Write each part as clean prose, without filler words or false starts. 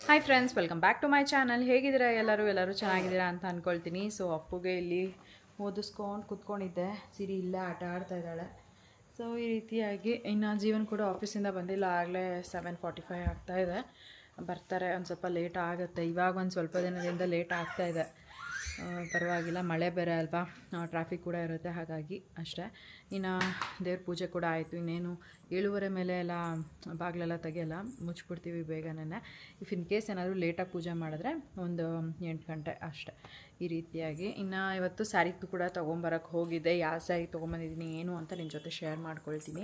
Hi friends, welcome back to my channel. ಹೇಗಿದ್ದೀರಾ ಎಲ್ಲರೂ ಚೆನ್ನಾಗಿದ್ದೀರಾ ಅಂತ ಅಂದ್ಕೊಳ್ತೀನಿ. ಸೊ ಅಪ್ಪುಗೆ ಇಲ್ಲಿ ಓದಿಸ್ಕೊಂಡು ಕೂತ್ಕೊಂಡಿದ್ದೆ. ಸಿರಿ ಇಲ್ಲೇ ಆಟ ಆಡ್ತಾ ಇದ್ದಾಳೆ. ಸೊ ಈ ರೀತಿಯಾಗಿ ಇನ್ನು ಜೀವನ್ ಕೂಡ ಆಫೀಸಿಂದ ಬಂದಿಲ್ಲ, ಆಗಲೇ 7:45 ಆಗ್ತಾಯಿದೆ. ಬರ್ತಾರೆ, ಒಂದು ಸ್ವಲ್ಪ ಲೇಟ್ ಆಗುತ್ತೆ. ಇವಾಗ ಒಂದು ಸ್ವಲ್ಪ ದಿನದಿಂದ ಲೇಟ್ ಆಗ್ತಾಯಿದೆ. ಪರವಾಗಿಲ್ಲ, ಮಳೆ ಬೇರೆ ಅಲ್ವಾ, ಟ್ರಾಫಿಕ್ ಕೂಡ ಇರುತ್ತೆ, ಹಾಗಾಗಿ ಅಷ್ಟೇ. ಇನ್ನು ದೇವ್ರ ಪೂಜೆ ಕೂಡ ಆಯಿತು. ಇನ್ನೇನು 7:30 ಮೇಲೆ ಎಲ್ಲ ಬಾಗಿಲೆಲ್ಲ ತೆಗೆಯಲ್ಲ, ಮುಚ್ಚಿಬಿಡ್ತೀವಿ ಬೇಗನೆ. ಇನ್ ಕೇಸ್ ಏನಾದರೂ ಲೇಟಾಗಿ ಪೂಜೆ ಮಾಡಿದ್ರೆ ಒಂದು 8 ಗಂಟೆ ಅಷ್ಟೇ. ಈ ರೀತಿಯಾಗಿ ಇನ್ನು ಇವತ್ತು ಸ್ಯಾರಿ ಕೂಡ ತೊಗೊಂಬರೋಕ್ಕೆ ಹೋಗಿದ್ದೆ. ಯಾವ ಸ್ಯಾರಿ ತೊಗೊಂಬಂದಿದ್ದೀನಿ ಏನು ಅಂತ ನಿಮ್ಮ ಜೊತೆ ಶೇರ್ ಮಾಡ್ಕೊಳ್ತೀನಿ.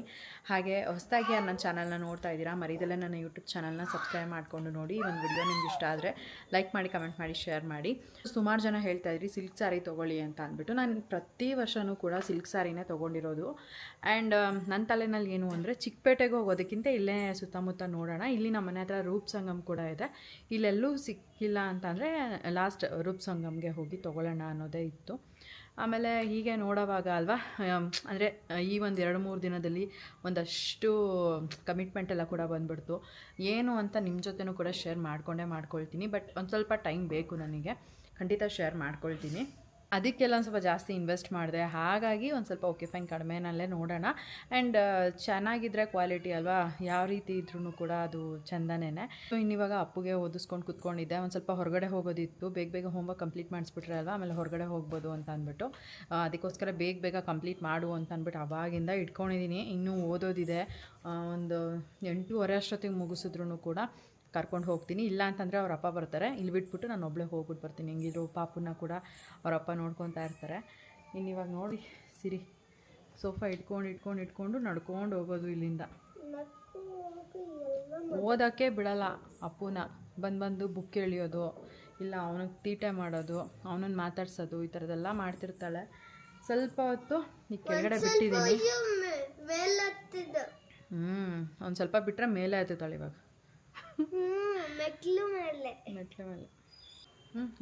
ಹಾಗೆ ಹೊಸದಾಗಿ ನನ್ನ ಚಾನಲ್ನ ನೋಡ್ತಾ ಇದ್ದೀರಾ, ಮರಿದಲ್ಲೇ ನನ್ನ ಯೂಟ್ಯೂಬ್ ಚಾನಲ್ನ ಸಬ್ಸ್ಕ್ರೈಬ್ ಮಾಡಿಕೊಂಡು ನೋಡಿ. ಒಂದು ವಿಡಿಯೋ ನಿಮ್ಗೆ ಇಷ್ಟ ಆದರೆ ಲೈಕ್ ಮಾಡಿ, ಕಮೆಂಟ್ ಮಾಡಿ, ಶೇರ್ ಮಾಡಿ. ಸುಮಾರು ಜನ ಹೇಳ್ತಾಯಿದ್ರಿ ಸಿಲ್ಕ್ ಸ್ಯಾರಿ ತೊಗೊಳ್ಳಿ ಅಂತ ಅಂದ್ಬಿಟ್ಟು. ನಾನು ಪ್ರತಿ ವರ್ಷವೂ ಕೂಡ ಸಿಲ್ಕ್ ಸ್ಯಾರಿನೇ ತೊಗೊಂಡಿರೋದು. ಆ್ಯಂಡ್ ನನ್ನ ತಲೆನಲ್ಲಿ ಏನು ಅಂದರೆ, ಚಿಕ್ಕಪೇಟೆಗೆ ಹೋಗೋದಕ್ಕಿಂತ ಇಲ್ಲೇ ಸುತ್ತಮುತ್ತ ನೋಡೋಣ. ಇಲ್ಲಿ ನಮ್ಮ ಮನೆ ಹತ್ರ ರೂಪ್ ಸಂಗಮ್ ಕೂಡ ಇದೆ. ಇಲ್ಲೆಲ್ಲೂ ಸಿಕ್ಕಿಲ್ಲ ಅಂತಂದರೆ ಲಾಸ್ಟ್ ರೂಪ್ ಸಂಗಮ್ಗೆ ಹೋಗಿ ತೊಗೊಳ್ಳೋಣ ಅನ್ನೋದೇ ಇತ್ತು. ಆಮೇಲೆ ಹೀಗೆ ನೋಡೋವಾಗ ಅಲ್ವಾ, ಅಂದರೆ ಈ ಒಂದು 2-3 ದಿನದಲ್ಲಿ ಒಂದಷ್ಟು ಕಮಿಟ್ಮೆಂಟ್ ಎಲ್ಲ ಕೂಡ ಬಂದ್ಬಿಡ್ತು. ಏನು ಅಂತ ನಿಮ್ಮ ಜೊತೆನೂ ಕೂಡ ಶೇರ್ ಮಾಡ್ಕೊಳ್ತೀನಿ. ಬಟ್ ಒಂದು ಸ್ವಲ್ಪ ಟೈಮ್ ಬೇಕು ನನಗೆ, ಖಂಡಿತ ಶೇರ್ ಮಾಡ್ಕೊಳ್ತೀನಿ. ಅದಕ್ಕೆಲ್ಲ ಒಂದು ಸ್ವಲ್ಪ ಜಾಸ್ತಿ ಇನ್ವೆಸ್ಟ್ ಮಾಡಿದೆ. ಹಾಗಾಗಿ ಒಂದು ಸ್ವಲ್ಪ ಓಕೆ ಫೈನ್, ಕಡಿಮೆನಲ್ಲೇ ನೋಡೋಣ. ಆ್ಯಂಡ್ ಚೆನ್ನಾಗಿದ್ದರೆ ಕ್ವಾಲಿಟಿ ಅಲ್ವಾ, ಯಾವ ರೀತಿ ಇದ್ರೂ ಕೂಡ ಅದು ಚೆಂದನೇ. ಸೊ ಇನ್ನಿವಾಗ ಅಪ್ಪುಗೆ ಓದಿಸ್ಕೊಂಡು ಕೂತ್ಕೊಂಡಿದ್ದೆ. ಒಂದು ಸ್ವಲ್ಪ ಹೊರಗಡೆ ಹೋಗೋದಿತ್ತು, ಬೇಗ ಹೋಮ್ವರ್ಕ್ ಕಂಪ್ಲೀಟ್ ಮಾಡಿಸ್ಬಿಟ್ರೆ ಅಲ್ವಾ, ಆಮೇಲೆ ಹೊರಗಡೆ ಹೋಗ್ಬೋದು ಅಂತ ಅಂದ್ಬಿಟ್ಟು ಅದಕ್ಕೋಸ್ಕರ ಬೇಗ ಕಂಪ್ಲೀಟ್ ಮಾಡು ಅಂತ ಅಂದ್ಬಿಟ್ಟು ಅವಾಗಿಂದ ಇಟ್ಕೊಂಡಿದ್ದೀನಿ. ಇನ್ನೂ ಓದೋದಿದೆ. ಒಂದು 8:30 ಅಷ್ಟೊತ್ತಿಗೆ ಮುಗಿಸಿದ್ರು ಕೂಡ ಕರ್ಕೊಂಡು ಹೋಗ್ತೀನಿ. ಇಲ್ಲ ಅಂತಂದರೆ ಅವ್ರ ಅಪ್ಪ ಬರ್ತಾರೆ, ಇಲ್ಲಿ ಬಿಟ್ಬಿಟ್ಟು ನಾನು ಒಬ್ಬಳೇ ಹೋಗ್ಬಿಟ್ಟು ಬರ್ತೀನಿ. ಹಿಂಗಿದ್ರು ಪಾಪುನ ಕೂಡ ಅವ್ರ ಅಪ್ಪ ನೋಡ್ಕೊತಾ ಇರ್ತಾರೆ. ಇನ್ನಿವಾಗ ನೋಡಿ, ಸಿರಿ ಸೋಫಾ ಇಟ್ಕೊಂಡು ನಡ್ಕೊಂಡು ಹೋಗೋದು ಇಲ್ಲಿಂದ. ಓದೋಕ್ಕೆ ಬಿಡಲ್ಲ ಅಪ್ಪುನ. ಬಂದು ಬುಕ್ ಎಳಿಯೋದು, ಇಲ್ಲ ಅವನಿಗೆ ತೀಟೆ ಮಾಡೋದು, ಅವನನ್ನು ಮಾತಾಡ್ಸೋದು, ಈ ಥರದ್ದೆಲ್ಲ ಮಾಡ್ತಿರ್ತಾಳೆ. ಸ್ವಲ್ಪ ಹೊತ್ತು ಈ ಕೆಳಗಡೆ ಬಿಟ್ಟಿದ್ದೀನಿ. ಒಂದು ಸ್ವಲ್ಪ ಬಿಟ್ಟರೆ ಮೇಲೆ ಹತ್ತುತ್ತಾಳೆ ಇವಾಗ, ಮೆಟ್ಲು ಮೇಲೆ.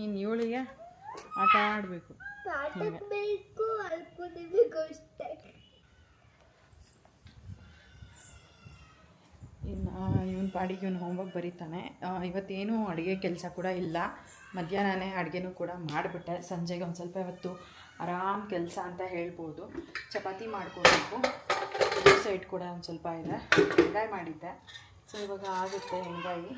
ಇನ್ನು ಇವಳಿಗೆ ಆಟ ಆಡಬೇಕು. ಇನ್ನು ಇವನ ಪಾಡಿಗೆ ಇವನು ಹೋಮ್ವರ್ಕ್ ಬರೀತಾನೆ. ಇವತ್ತೇನು ಅಡುಗೆ ಕೆಲಸ ಕೂಡ ಇಲ್ಲ. ಮಧ್ಯಾಹ್ನನೇ ಅಡುಗೆನೂ ಕೂಡ ಮಾಡಿಬಿಟ್ಟೆ. ಸಂಜೆಗೆ ಒಂದು ಸ್ವಲ್ಪ ಇವತ್ತು ಆರಾಮ್ ಕೆಲಸ ಅಂತ ಹೇಳ್ಬೋದು. ಚಪಾತಿ ಮಾಡ್ಕೊಳ್ಬೇಕು. ಸೈಡ್ ಕೂಡ ಒಂದು ಸ್ವಲ್ಪ ಇದೆ, ಹೆಂಗಾಯಿ ಮಾಡಿದ್ದೆ. ಸೊ ಇವಾಗ ಆಗುತ್ತೆ ಹೆಂಗಾಯಿ.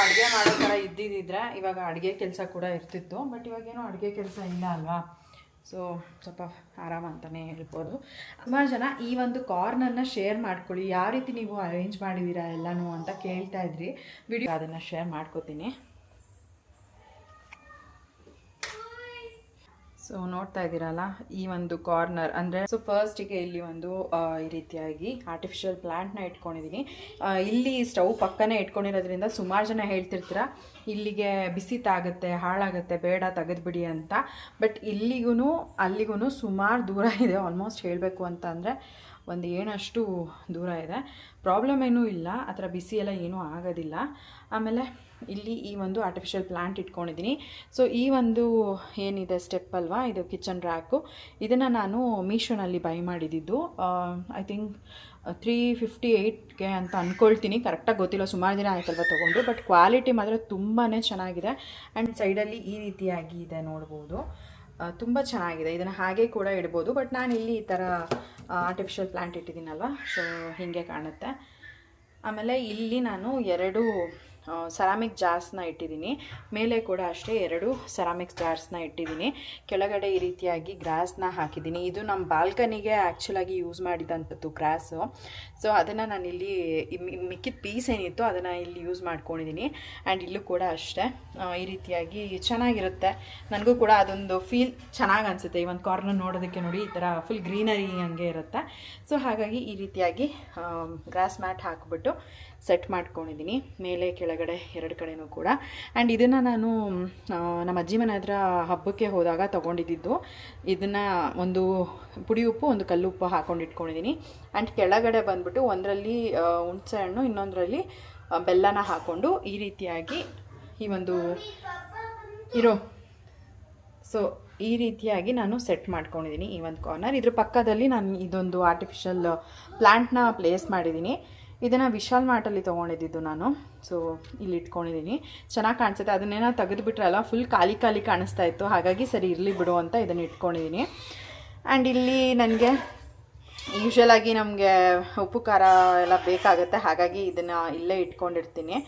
ಅಡುಗೆ ಮಾಡೋ ಥರ ಇದ್ದಿದ್ದಿದ್ರೆ ಇವಾಗ ಅಡುಗೆ ಕೆಲಸ ಕೂಡ ಇರ್ತಿತ್ತು. ಬಟ್ ಇವಾಗೇನೋ ಅಡುಗೆ ಕೆಲಸ ಇಲ್ಲ ಅಲ್ವಾ, ಸೊ ಸ್ವಲ್ಪ ಆರಾಮ ಅಂತಲೇ ಹೇಳ್ಬೋದು. ಸುಮಾರು ಜನ ಈ ಒಂದು ಕಾರ್ನರ್ನ ಶೇರ್ ಮಾಡ್ಕೊಳ್ಳಿ, ಯಾವ ರೀತಿ ನೀವು ಅರೇಂಜ್ ಮಾಡಿದ್ದೀರಾ ಎಲ್ಲನೂ ಅಂತ ಕೇಳ್ತಾ ಇದ್ರಿ. ವಿಡಿಯೋ ಅದನ್ನು ಶೇರ್ ಮಾಡ್ಕೋತೀನಿ. ಸೊ ನೋಡ್ತಾ ಇದ್ದೀರಲ್ಲ, ಈ ಒಂದು ಕಾರ್ನರ್ ಅಂದರೆ, ಸೊ ಫಸ್ಟಿಗೆ ಇಲ್ಲಿ ಒಂದು ಈ ರೀತಿಯಾಗಿ ಆರ್ಟಿಫಿಷಿಯಲ್ ಪ್ಲ್ಯಾಂಟ್ನ ಇಟ್ಕೊಂಡಿದ್ದೀನಿ. ಇಲ್ಲಿ ಸ್ಟವ್ ಪಕ್ಕನೇ ಇಟ್ಕೊಂಡಿರೋದ್ರಿಂದ ಸುಮಾರು ಜನ ಹೇಳ್ತಿರ್ತೀರ ಇಲ್ಲಿಗೆ ಬಿಸಿ ತಾಗುತ್ತೆ, ಹಾಳಾಗುತ್ತೆ, ಬೇಡ ತೆಗೆದುಬಿಡಿ ಅಂತ. ಬಟ್ ಇಲ್ಲಿಗೂ ಅಲ್ಲಿಗೂ ಸುಮಾರು ದೂರ ಇದೆ. ಆಲ್ಮೋಸ್ಟ್ ಹೇಳಬೇಕು ಅಂತ ಅಂದರೆ ಒಂದು ಏನಷ್ಟು ದೂರ ಇದೆ. ಪ್ರಾಬ್ಲಮ್ ಏನೂ ಇಲ್ಲ, ಆ ಥರ ಬಿಸಿ ಎಲ್ಲ ಏನೂ ಆಗೋದಿಲ್ಲ. ಆಮೇಲೆ ಇಲ್ಲಿ ಈ ಒಂದು ಆರ್ಟಿಫಿಷಿಯಲ್ ಪ್ಲ್ಯಾಂಟ್ ಇಟ್ಕೊಂಡಿದ್ದೀನಿ. ಸೊ ಈ ಒಂದು ಏನಿದೆ ಸ್ಟೆಪ್ ಅಲ್ವಾ, ಇದು ಕಿಚನ್ ರ್ಯಾಕು. ಇದನ್ನು ನಾನು ಮೀಶೋನಲ್ಲಿ ಬೈ ಮಾಡಿದ್ದು. ಐ ಥಿಂಕ್ 358ಗೆ ಅಂತ ಅಂದ್ಕೊಳ್ತೀನಿ, ಕರೆಕ್ಟಾಗಿ ಗೊತ್ತಿಲ್ಲ, ಸುಮಾರು ದಿನ ಆಯ್ತಲ್ವ ತೊಗೊಂಡು. ಬಟ್ ಕ್ವಾಲಿಟಿ ಮಾತ್ರ ತುಂಬಾ ಚೆನ್ನಾಗಿದೆ. ಆ್ಯಂಡ್ ಸೈಡಲ್ಲಿ ಈ ರೀತಿಯಾಗಿ ಇದೆ, ನೋಡ್ಬೋದು, ತುಂಬ ಚೆನ್ನಾಗಿದೆ. ಇದನ್ನು ಹಾಗೆ ಕೂಡ ಇಡ್ಬೋದು. ಬಟ್ ನಾನು ಇಲ್ಲಿ ಈ ಥರ ಆರ್ಟಿಫಿಷಿಯಲ್ ಪ್ಲ್ಯಾಂಟ್ ಇಟ್ಟಿದ್ದೀನಲ್ವ, ಸೊ ಹೀಗೆ ಕಾಣುತ್ತೆ. ಆಮೇಲೆ ಇಲ್ಲಿ ನಾನು 2 ಸೆರಾಮಿಕ್ ಜಾರ್ಸ್ನ ಇಟ್ಟಿದ್ದೀನಿ. ಮೇಲೆ ಕೂಡ ಅಷ್ಟೇ 2 ಸೆರಾಮಿಕ್ ಜಾರ್ಸ್ನ ಇಟ್ಟಿದ್ದೀನಿ. ಕೆಳಗಡೆ ಈ ರೀತಿಯಾಗಿ ಗ್ರಾಸ್ನ ಹಾಕಿದ್ದೀನಿ. ಇದು ನಮ್ಮ ಬಾಲ್ಕನಿಗೆ ಆ್ಯಕ್ಚುಲಾಗಿ ಯೂಸ್ ಮಾಡಿದಂಥದ್ದು ಗ್ರಾಸು. ಸೊ ಅದನ್ನು ನಾನು ಇಲ್ಲಿ ಮಿಕ್ಕಿದ ಪೀಸ್ ಏನಿತ್ತು ಅದನ್ನು ಇಲ್ಲಿ ಯೂಸ್ ಮಾಡ್ಕೊಂಡಿದ್ದೀನಿ. ಆ್ಯಂಡ್ ಇಲ್ಲೂ ಕೂಡ ಅಷ್ಟೇ ಈ ರೀತಿಯಾಗಿ ಚೆನ್ನಾಗಿರುತ್ತೆ. ನನಗೂ ಕೂಡ ಅದೊಂದು ಫೀಲ್ ಚೆನ್ನಾಗಿ ಅನಿಸುತ್ತೆ. ಈ ಒಂದು ಕಾರ್ನರ್ ನೋಡೋದಕ್ಕೆ ನೋಡಿ, ಈ ಥರ ಫುಲ್ ಗ್ರೀನರಿ ಹಂಗೆ ಇರುತ್ತೆ. ಸೊ ಹಾಗಾಗಿ ಈ ರೀತಿಯಾಗಿ ಗ್ರಾಸ್ ಮ್ಯಾಟ್ ಹಾಕಿಬಿಟ್ಟು ಸೆಟ್ ಮಾಡ್ಕೊಂಡಿದ್ದೀನಿ, ಮೇಲೆ ಕೆಳಗಡೆ 2 ಕಡೆನೂ ಕೂಡ. ಆ್ಯಂಡ್ ಇದನ್ನು ನಾನು ನಮ್ಮ ಅಜ್ಜಿ ಮನೆ ಹತ್ರ ಹಬ್ಬಕ್ಕೆ ಹೋದಾಗ ತೊಗೊಂಡಿದ್ದು. ಇದನ್ನು ಒಂದು ಪುಡಿ ಉಪ್ಪು, ಒಂದು ಕಲ್ಲು ಉಪ್ಪು ಹಾಕ್ಕೊಂಡು ಇಟ್ಕೊಂಡಿದ್ದೀನಿ. ಆ್ಯಂಡ್ ಕೆಳಗಡೆ ಬಂದುಬಿಟ್ಟು ಒಂದರಲ್ಲಿ ಹುಣಸೆ ಹಣ್ಣು, ಇನ್ನೊಂದರಲ್ಲಿ ಬೆಲ್ಲನ ಹಾಕ್ಕೊಂಡು ಈ ರೀತಿಯಾಗಿ ಈ ಒಂದು ಸೊ ಈ ರೀತಿಯಾಗಿ ನಾನು ಸೆಟ್ ಮಾಡ್ಕೊಂಡಿದ್ದೀನಿ ಈ ಒಂದು ಕಾರ್ನರ್. ಇದ್ರ ಪಕ್ಕದಲ್ಲಿ ನಾನು ಇದೊಂದು ಆರ್ಟಿಫಿಷಿಯಲ್ ಪ್ಲ್ಯಾಂಟ್ನ ಪ್ಲೇಸ್ ಮಾಡಿದ್ದೀನಿ. ಇದನ್ನು ವಿಶಾಲ್ ಮಾರ್ಟಲ್ಲಿ ತೊಗೊಂಡಿದ್ದು ನಾನು. ಸೊ ಇಲ್ಲಿ ಇಟ್ಕೊಂಡಿದ್ದೀನಿ, ಚೆನ್ನಾಗಿ ಕಾಣಿಸುತ್ತೆ. ಅದನ್ನೇನೋ ತೆಗೆದುಬಿಟ್ರಲ್ಲ ಫುಲ್ ಖಾಲಿ ಖಾಲಿ ಕಾಣಿಸ್ತಾ ಇತ್ತು, ಹಾಗಾಗಿ ಸರಿ ಇರಲಿ ಬಿಡು ಅಂತ ಇದನ್ನು ಇಟ್ಕೊಂಡಿದ್ದೀನಿ. ಆ್ಯಂಡ್ ಇಲ್ಲಿ ನನಗೆ ಯೂಶ್ವಲಾಗಿ ನಮಗೆ ಉಪ್ಪು ಖಾರ ಎಲ್ಲ ಬೇಕಾಗುತ್ತೆ, ಹಾಗಾಗಿ ಇದನ್ನು ಇಲ್ಲೇ ಇಟ್ಕೊಂಡಿರ್ತೀನಿ.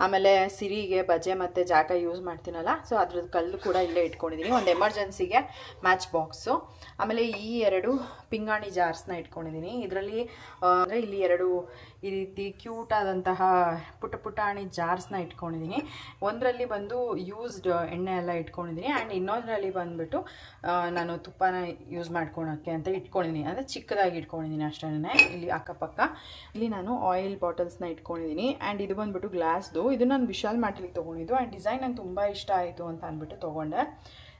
ಆಮೇಲೆ ಸಿರಿಗೆ ಬಜೆ ಮತ್ತು ಜಾಗ ಯೂಸ್ ಮಾಡ್ತೀನಲ್ಲ, ಸೊ ಅದ್ರದ್ದು ಕಲ್ಲು ಕೂಡ ಇಲ್ಲೇ ಇಟ್ಕೊಂಡಿದ್ದೀನಿ. ಒಂದು ಎಮರ್ಜೆನ್ಸಿಗೆ ಮ್ಯಾಚ್ ಬಾಕ್ಸು, ಆಮೇಲೆ ಈ 2 ಪಿಂಗಾಣಿ ಜಾರ್ಸ್ನ ಇಟ್ಕೊಂಡಿದ್ದೀನಿ. ಇದರಲ್ಲಿ ಅಂದರೆ ಇಲ್ಲಿ 2 ಈ ರೀತಿ ಕ್ಯೂಟ್ ಆದಂತಹ ಪುಟಾಣಿ ಜಾರ್ಸ್ನ ಇಟ್ಕೊಂಡಿದ್ದೀನಿ. ಒಂದರಲ್ಲಿ ಬಂದು ಯೂಸ್ಡ್ ಎಣ್ಣೆ ಎಲ್ಲ ಇಟ್ಕೊಂಡಿದ್ದೀನಿ, ಆ್ಯಂಡ್ ಇನ್ನೊಂದರಲ್ಲಿ ಬಂದುಬಿಟ್ಟು ನಾನು ತುಪ್ಪನ ಯೂಸ್ ಮಾಡ್ಕೊಳಕ್ಕೆ ಅಂತ ಇಟ್ಕೊಂಡಿದ್ದೀನಿ. ಅಂದರೆ ಚಿಕ್ಕದಾಗಿ ಇಟ್ಕೊಂಡಿದ್ದೀನಿ ಅಷ್ಟೇ. ಇಲ್ಲಿ ಅಕ್ಕಪಕ್ಕ ಇಲ್ಲಿ ನಾನು ಆಯಿಲ್ ಬಾಟಲ್ಸ್ನ ಇಟ್ಕೊಂಡಿದ್ದೀನಿ. ಆ್ಯಂಡ್ ಇದು ಬಂದುಬಿಟ್ಟು ಗ್ಲಾಸ್ದು, ಇದು ನಾನು ವಿಶಾಲ್ ಮಾರ್ಟಲ್ಲಿ ತೊಗೊಂಡಿದ್ದು. ಆ್ಯಂಡ್ ಡಿಸೈನ್ ನಂಗೆ ತುಂಬ ಇಷ್ಟ ಆಯಿತು ಅಂತ ಅಂದ್ಬಿಟ್ಟು ತೊಗೊಂಡೆ.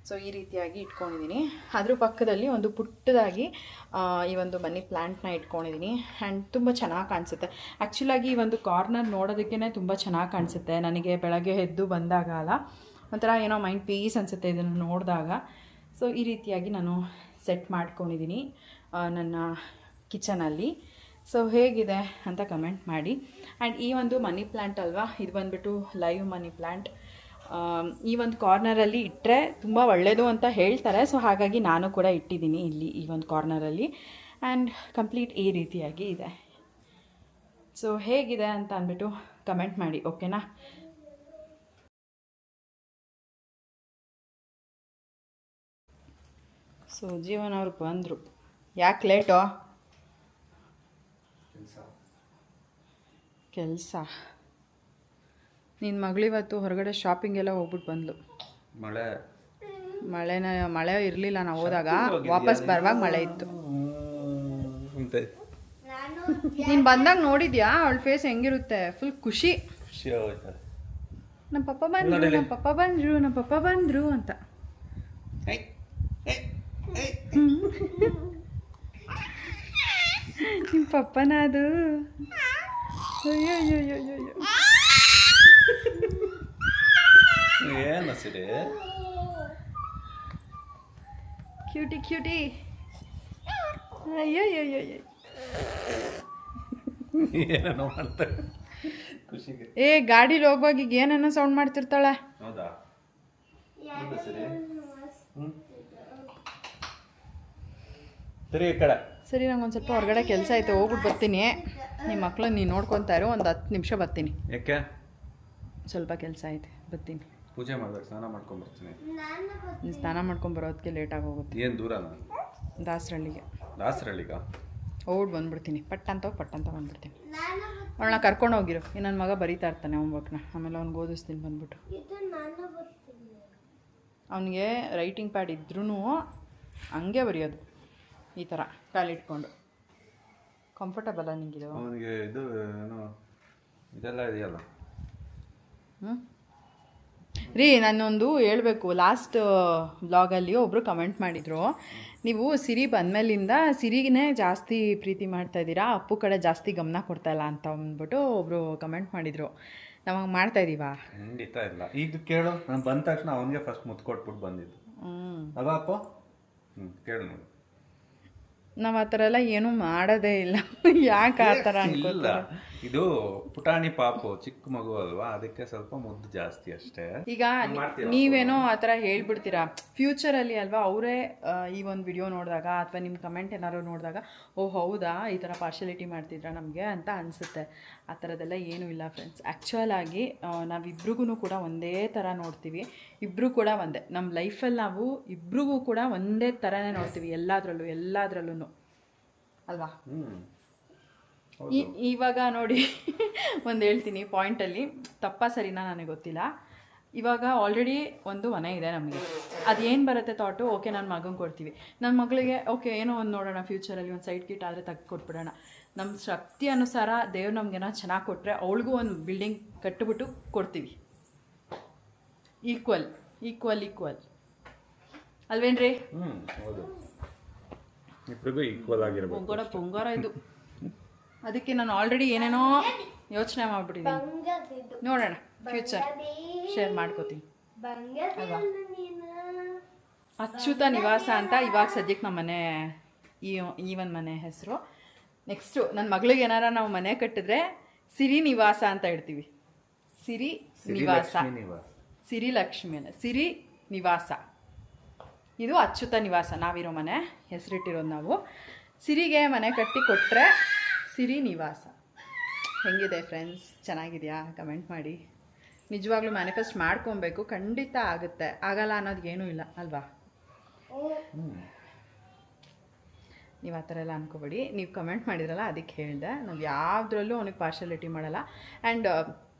ಸೊ ಈ ರೀತಿಯಾಗಿ ಇಟ್ಕೊಂಡಿದ್ದೀನಿ. ಅದ್ರ ಪಕ್ಕದಲ್ಲಿ ಒಂದು ಪುಟ್ಟದಾಗಿ ಈ ಒಂದು ಮನಿ ಪ್ಲ್ಯಾಂಟ್ನ ಇಟ್ಕೊಂಡಿದ್ದೀನಿ. ಆ್ಯಂಡ್ ತುಂಬ ಚೆನ್ನಾಗಿ ಕಾಣಿಸುತ್ತೆ. ಆ್ಯಕ್ಚುಲಾಗಿ ಈ ಒಂದು ಕಾರ್ನರ್ ನೋಡೋದಕ್ಕೇ ತುಂಬ ಚೆನ್ನಾಗಿ ಕಾಣಿಸುತ್ತೆ. ನನಗೆ ಬೆಳಗ್ಗೆ ಎದ್ದು ಬಂದಾಗ ಅಲ್ಲ, ಒಂಥರ ಏನೋ ಮೈಂಡ್ ಪೀಸ್ ಅನಿಸುತ್ತೆ ಇದನ್ನು ನೋಡಿದಾಗ. ಸೊ ಈ ರೀತಿಯಾಗಿ ನಾನು ಸೆಟ್ ಮಾಡ್ಕೊಂಡಿದ್ದೀನಿ ನನ್ನ ಕಿಚನಲ್ಲಿ. ಸೊ ಹೇಗಿದೆ ಅಂತ ಕಮೆಂಟ್ ಮಾಡಿ. ಆ್ಯಂಡ್ ಈ ಒಂದು ಮನಿ ಪ್ಲ್ಯಾಂಟ್ ಅಲ್ವಾ, ಇದು ಬಂದುಬಿಟ್ಟು ಲೈವ್ ಮನಿ ಪ್ಲ್ಯಾಂಟ್. ಈ ಒಂದು ಕಾರ್ನರಲ್ಲಿ ಇಟ್ಟರೆ ತುಂಬ ಒಳ್ಳೆಯದು ಅಂತ ಹೇಳ್ತಾರೆ. ಸೊ ಹಾಗಾಗಿ ನಾನು ಕೂಡ ಇಟ್ಟಿದ್ದೀನಿ ಇಲ್ಲಿ ಈ ಒಂದು ಕಾರ್ನರಲ್ಲಿ. ಆ್ಯಂಡ್ ಕಂಪ್ಲೀಟ್ ಈ ರೀತಿಯಾಗಿ ಇದೆ. ಸೊ ಹೇಗಿದೆ ಅಂತ ಅಂದ್ಬಿಟ್ಟು ಕಮೆಂಟ್ ಮಾಡಿ, ಓಕೆನಾ? ಸೊ ಜೀವನ್ ಅವ್ರು ಬಂದರು. ಯಾಕೆ ಲೇಟು? ಕೆಲಸ. ನಿನ್ನ ಮಗಳಿವತ್ತು ಹೊರಗಡೆ ಶಾಪಿಂಗೆಲ್ಲ ಹೋಗ್ಬಿಟ್ಟು ಬಂದ್ಲು. ಮಳೆ ಇರಲಿಲ್ಲ ನಾವು ಹೋದಾಗ, ವಾಪಸ್ ಬರುವಾಗ ಮಳೆ ಇತ್ತು. ನೀನು ಬಂದಾಗ ನೋಡಿದ್ಯಾ ಅವಳ ಫೇಸ್ ಹೆಂಗಿರುತ್ತೆ? ಫುಲ್ ಖುಷಿ. ನಮ್ಮ ಪಪ್ಪ ಬಂದರು, ನಮ್ಮ ಪಪ್ಪ ಬಂದರು, ನಮ್ಮ ಪಪ್ಪ ಬಂದರು ಅಂತ. ನಿಮ್ಮ ಪಪ್ಪನ ಅದು. ಅಯ್ಯೋ ಅಯ್ಯೋ ಅಯ್ಯೋ ಅಯ್ಯೋ. ಏನು ಸಿರಿ ಕ್ಯೂಟಿ ಕ್ಯೂಟಿ. ಅಯ್ಯೋ ಅಯ್ಯೋ ಅಯ್ಯೋ. ಏನೇನೋ ಮಾಡ್ತಾರೆ ಖುಷಿಗೆ. ಗಾಡೀಲಿ ಹೋಗುವಾಗ ಈಗ ಏನೇನೋ ಸೌಂಡ್ ಮಾಡ್ತಿರ್ತಾಳೆ. ಹೌದಾ? ಸರಿ ಸರಿ ಈ ಕಡೆ. ಸರಿ, ನಂಗೊಂದು ಸ್ವಲ್ಪ ಹೊರಗಡೆ ಕೆಲಸ ಐತೆ, ಹೋಗ್ಬಿಟ್ಟು ಬರ್ತೀನಿ. ನಿಮ್ಮ ಮಕ್ಕಳು ನೀನು ನೋಡ್ಕೊತಾ ಇರು, ಒಂದು 10 ನಿಮಿಷ ಬರ್ತೀನಿ. ಯಾಕೆ? ಸ್ವಲ್ಪ ಕೆಲಸ ಐತೆ, ಬರ್ತೀನಿ. ಪೂಜೆ ಮಾಡ್ಬೇಕು, ಸ್ನಾನ ಮಾಡ್ಕೊಂಡ್ಬರ್ತೀನಿ. ನೀನು ಸ್ನಾನ ಮಾಡ್ಕೊಂಬರೋದಕ್ಕೆ ಲೇಟಾಗಿ ಹೋಗುತ್ತೆ. ಏನು ದೂರನಾ? ದಾಸರಳ್ಳಿಗೆ. ದಾಸರಳ್ಳಿಗ? ಹೋಗ್ಬಿಟ್ಟು ಬಂದ್ಬಿಡ್ತೀನಿ. ಪಟ್ಟಂತ ಬಂದ್ಬಿಡ್ತೀನಿ. ಅವಳನ್ನ ಕರ್ಕೊಂಡು ಹೋಗಿರು. ನನ್ನ ಮಗ ಬರೀತಾ ಇರ್ತಾನೆ ಹೋಮ್ವರ್ಕ್ನ, ಆಮೇಲೆ ಅವ್ನಿಗೆ ಓದಿಸ್ತೀನಿ ಬಂದ್ಬಿಟ್ಟು. ಅವನಿಗೆ ರೈಟಿಂಗ್ ಪ್ಯಾಡ್ ಇದ್ರೂ ಹಂಗೆ ಬರೆಯೋದು, ಈ ಥರ ಕಾಲಿಟ್ಕೊಂಡು. ಕಂಫರ್ಟಬಲ್ಲ ನಿಂಗಿದು? ಅವನಿಗೆ ಇದು ಏನೋ ಇದೆಲ್ಲ ಇದೆಯಲ್ಲ. ರೀ, ನಾನೊಂದು ಹೇಳಬೇಕು. ಲಾಸ್ಟ್ ಬ್ಲಾಗಲ್ಲಿ ಒಬ್ಬರು ಕಮೆಂಟ್ ಮಾಡಿದರು, ನೀವು ಸಿರಿ ಬಂದಮೇಲಿಂದ ಸಿರಿಗೇ ಜಾಸ್ತಿ ಪ್ರೀತಿ ಮಾಡ್ತಾಯಿದ್ದೀರಾ, ಅಪ್ಪು ಕಡೆ ಜಾಸ್ತಿ ಗಮನ ಕೊಡ್ತಾಯಿಲ್ಲ ಅಂತ ಅಂದ್ಬಿಟ್ಟು ಒಬ್ಬರು ಕಮೆಂಟ್ ಮಾಡಿದರು. ನಾವು ಮಾಡ್ತಾಯಿದ್ದೀವಾ? ಖಂಡಿತ ಇಲ್ಲ. ಈಗ ಕೇಳು, ನಾನು ಬಂದ ತಕ್ಷಣ ಅವನಿಗೆ ಫಸ್ಟ್ ಮುತ್ತು ಕೊಟ್ಬಿಟ್ಟು ಬಂದಿದ್ದು ಅಲ್ವಾ ಅಪ್ಪ? ಕೇಳು ನೋಡಿ. ನಾವು ಆ ಥರ ಎಲ್ಲ ಏನೂ ಮಾಡೋದೇ ಇಲ್ಲ. ಯಾಕೆ ಆ ಥರ ಇಲ್ಲ, ಇದು ಪುಟಾಣಿ ಪಾಪು ಚಿಕ್ಕ ಮಗು ಅಲ್ವಾ, ಅದಕ್ಕೆ ಸ್ವಲ್ಪ ಮುದ್ದು ಜಾಸ್ತಿ ಅಷ್ಟೇ. ಈಗ ನೀವೇನೋ ಆ ಥರ ಹೇಳ್ಬಿಡ್ತೀರಾ ಫ್ಯೂಚರಲ್ಲಿ ಅಲ್ವಾ, ಅವರೇ ಈ ಒಂದು ವಿಡಿಯೋ ನೋಡಿದಾಗ ಅಥವಾ ನಿಮ್ಮ ಕಮೆಂಟ್ ಏನಾದ್ರು ನೋಡಿದಾಗ, ಓ ಹೌದಾ ಈ ಥರ ಪಾರ್ಶಾಲಿಟಿ ಮಾಡ್ತಿದ್ರಾ ನಮಗೆ ಅಂತ ಅನಿಸುತ್ತೆ. ಆ ಥರದ್ದೆಲ್ಲ ಏನೂ ಇಲ್ಲ ಫ್ರೆಂಡ್ಸ್. ಆ್ಯಕ್ಚುಯಲ್ ಆಗಿ ನಾವಿಬ್ರಿಗೂ ಕೂಡ ಒಂದೇ ಥರ ನೋಡ್ತೀವಿ. ಇಬ್ಬರು ಕೂಡ ಒಂದೇ. ನಮ್ಮ ಲೈಫಲ್ಲಿ ನಾವು ಇಬ್ರಿಗೂ ಕೂಡ ಒಂದೇ ಥರನೇ ನೋಡ್ತೀವಿ, ಎಲ್ಲದರಲ್ಲೂ ಅಲ್ವಾ? ಇವಾಗ ನೋಡಿ, ಒಂದು ಹೇಳ್ತೀನಿ ಪಾಯಿಂಟಲ್ಲಿ, ತಪ್ಪಾ ಸರಿನಾ ನನಗೆ ಗೊತ್ತಿಲ್ಲ. ಇವಾಗ ಆಲ್ರೆಡಿ ಒಂದು ಮನೆ ಇದೆ ನಮಗೆ, ಅದೇನು ಬರುತ್ತೆ ಥಾಟು, ಓಕೆ ನನ್ನ ಮಗಂಗೆ ಕೊಡ್ತೀವಿ. ನನ್ನ ಮಗಳಿಗೆ ಓಕೆ ಏನೋ ಒಂದು ನೋಡೋಣ ಫ್ಯೂಚರಲ್ಲಿ ಒಂದು ಸೈಡ್ ಕಿಟ್ ಆದರೆ ತೆಗೆದು ಕೊಟ್ಬಿಡೋಣ. ನಮ್ಮ ಶಕ್ತಿ ಅನುಸಾರ ದೇವ್ರು ನಮಗೇನೋ ಚೆನ್ನಾಗಿ ಕೊಟ್ಟರೆ ಅವಳಿಗೂ ಒಂದು ಬಿಲ್ಡಿಂಗ್ ಕಟ್ಟಿಬಿಟ್ಟು ಕೊಡ್ತೀವಿ. ಈಕ್ವಲ್ ಅಲ್ವೇನ್ರಿ? ಹೌದು, ಇಬ್ಬರಿಗೂ ಈಕ್ವಲ್ ಆಗಿರಬೇಕು. ಪೊಂಗಾರ ಇದು. ಅದಕ್ಕೆ ನಾನು ಆಲ್ರೆಡಿ ಏನೇನೋ ಯೋಚನೆ ಮಾಡ್ಬಿಟ್ಟಿದ್ದೀನಿ. ನೋಡೋಣ, ಫ್ಯೂಚರ್ ಶೇರ್ ಮಾಡ್ಕೋತೀನಿ ಅಲ್ವಾ? ಅಚ್ಯುತ ನಿವಾಸ ಅಂತ ಇವಾಗ ಸದ್ಯಕ್ಕೆ ನಮ್ಮ ಮನೆ, ಈ ಒಂದು ಮನೆ ಹೆಸರು. ನೆಕ್ಸ್ಟು ನನ್ನ ಮಗಳಿಗೆ ಏನಾರ ನಾವು ಮನೆ ಕಟ್ಟಿದ್ರೆ ಸಿರಿ ನಿವಾಸ ಅಂತ ಹೇಳ್ತೀವಿ. ಸಿರಿ ನಿವಾಸ, ನಿವಾಸ. ಸಿರಿ ಲಕ್ಷ್ಮಿ ಅಲ್ಲ, ಸಿರಿ ನಿವಾಸ. ಇದು ಅಚ್ಯುತ ನಿವಾಸ ನಾವಿರೋ ಮನೆ, ಹೆಸರಿಟ್ಟಿರೋದು ನಾವು. ಸಿರಿಗೆ ಮನೆ ಕಟ್ಟಿ ಕೊಟ್ಟರೆ ಸಿರಿ ನಿವಾಸ. ಹೆಂಗಿದೆ ಫ್ರೆಂಡ್ಸ್, ಚೆನ್ನಾಗಿದೆಯಾ? ಕಮೆಂಟ್ ಮಾಡಿ. ನಿಜವಾಗ್ಲೂ ಮ್ಯಾನಿಫೆಸ್ಟ್ ಮಾಡ್ಕೊಬೇಕು, ಖಂಡಿತ ಆಗುತ್ತೆ. ಆಗಲ್ಲ ಅನ್ನೋದು ಏನೂ ಇಲ್ಲ ಅಲ್ವಾ? ನೀವು ಆ ಥರ ಎಲ್ಲ ಅನ್ಕೋಬೇಡಿ. ನೀವು ಕಮೆಂಟ್ ಮಾಡಿದ್ರಲ್ಲ ಅದಕ್ಕೆ ಹೇಳಿದೆ. ನಾವು ಯಾವುದ್ರಲ್ಲೂ ಅವನಿಗೆ ಪಾರ್ಶಾಲಿಟಿ ಮಾಡಲ್ಲ. ಆ್ಯಂಡ್